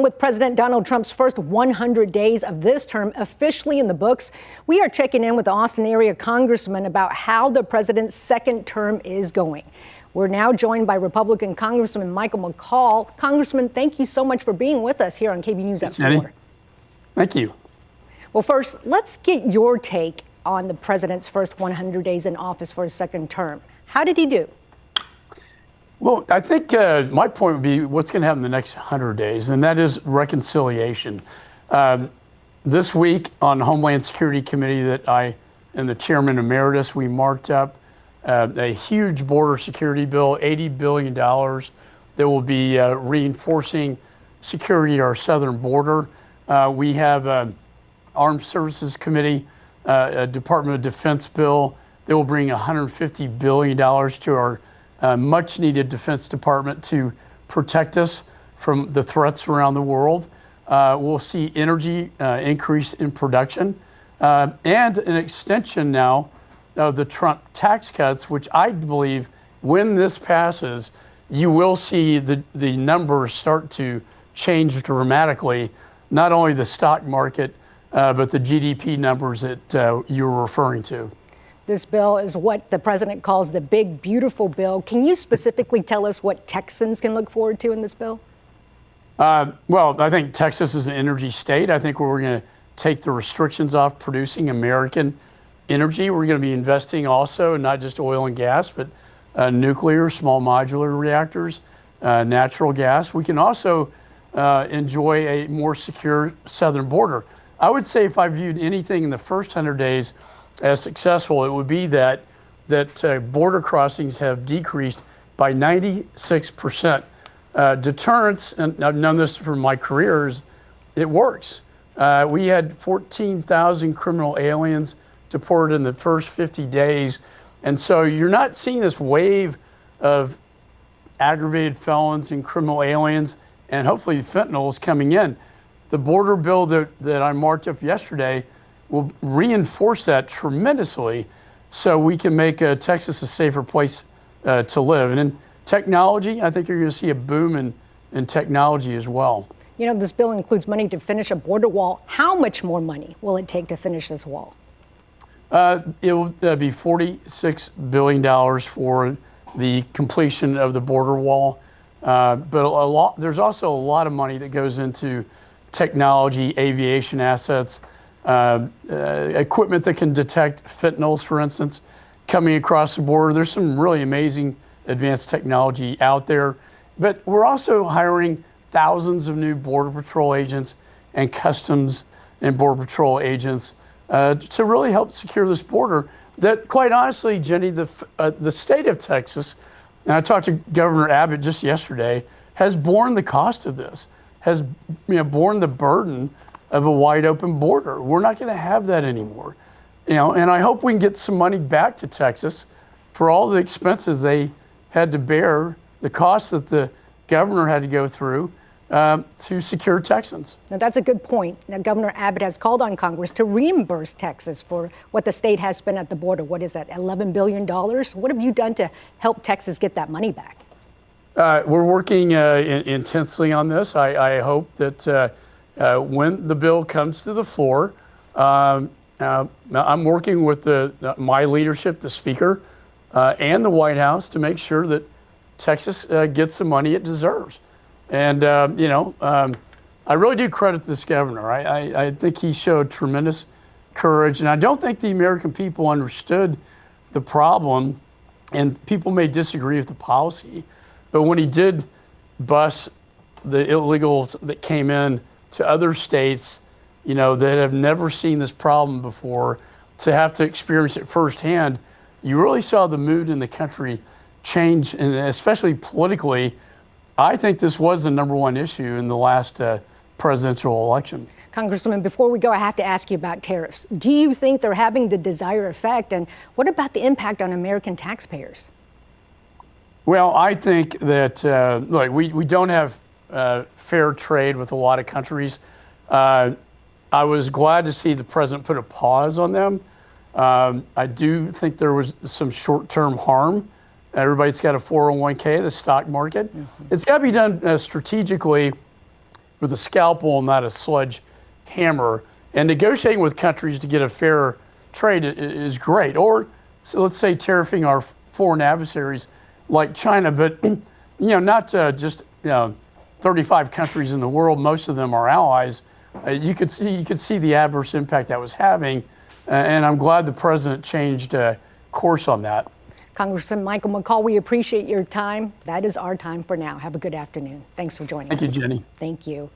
With President Donald Trump's first 100 days of this term officially in the books, we are checking in with the Austin area congressman about how the president's second term is going. We're now joined by Republican Congressman Michael McCaul. Congressman, thank you so much for being with us here on KVUE News at 4. Thank you. Well, first, let's get your take on the president's first 100 days in office for his second term. How did he do? Well, I think my point would be what's going to happen in the next 100 days, and that is reconciliation. This week on Homeland Security Committee that I and the chairman emeritus, we marked up a huge border security bill, $80 billion, that will be reinforcing security at our southern border. We have Armed Services Committee, a Department of Defense bill that will bring $150 billion to our much needed Defense Department to protect us from the threats around the world. We'll see energy increase in production and an extension now of the Trump tax cuts, which I believe when this passes, you will see the numbers start to change dramatically, not only the stock market, but the GDP numbers that you were referring to. This bill is what the president calls the big, beautiful bill. Can you specifically tell us what Texans can look forward to in this bill? Well, I think Texas is an energy state. I think we're going to take the restrictions off producing American energy. We're going to be investing also, not just oil and gas, but nuclear, small modular reactors, natural gas. We can also enjoy a more secure southern border. I would say if I viewed anything in the first 100 days as successful, it would be that border crossings have decreased by 96%. Deterrence, and I've known this from my careers, it works. We had 14,000 criminal aliens deported in the first 50 days. And so you're not seeing this wave of aggravated felons and criminal aliens, and hopefully fentanyl is coming in. The border bill that I marked up yesterday will reinforce that tremendously so we can make Texas a safer place to live. And in technology, I think you're going to see a boom in technology as well. You know, this bill includes money to finish a border wall. How much more money will it take to finish this wall? It will be $46 billion for the completion of the border wall. But there's also a lot of money that goes into technology, aviation assets, equipment that can detect fentanyls, for instance, coming across the border. There's some really amazing advanced technology out there. But we're also hiring thousands of new Border Patrol agents and Customs and Border Patrol agents to really help secure this border that, quite honestly, Jenny, the state of Texas, and I talked to Governor Abbott just yesterday, has borne the cost of this, has borne the burden of a wide open border. We're not going to have that anymore. And I hope we can get some money back to Texas for all the expenses they had to bear, the costs that the governor had to go through to secure Texans. Now, that's a good point. Now, Governor Abbott has called on Congress to reimburse Texas for what the state has spent at the border. What is that, $11 billion? What have you done to help Texas get that money back? We're working intensely on this. I hope that when the bill comes to the floor, I'm working with my leadership, the Speaker, and the White House to make sure that Texas gets the money it deserves. And, I really do credit this governor. I think he showed tremendous courage. And I don't think the American people understood the problem. And people may disagree with the policy. But when he did bus the illegals that came in to other states, that have never seen this problem before, to have to experience it firsthand, you really saw the mood in the country change, and especially politically. I think this was the #1 issue in the last presidential election. Congressman, before we go, I have to ask you about tariffs. Do you think they're having the desired effect? And what about the impact on American taxpayers? Well, I think that, look, we don't have fair trade with a lot of countries. I was glad to see the president put a pause on them. I do think there was some short-term harm. Everybody's got a 401k, the stock market. Mm-hmm. It's got to be done strategically with a scalpel and not a sledgehammer. And negotiating with countries to get a fair trade is great. Or so let's say tariffing our foreign adversaries like China, but not just 35 countries in the world. Most of them are allies. You could see the adverse impact that was having, and I'm glad the president changed course on that. Congressman Michael McCaul, we appreciate your time. That is our time for now. Have a good afternoon. Thanks for joining us. Thank you, Jenny. Thank you.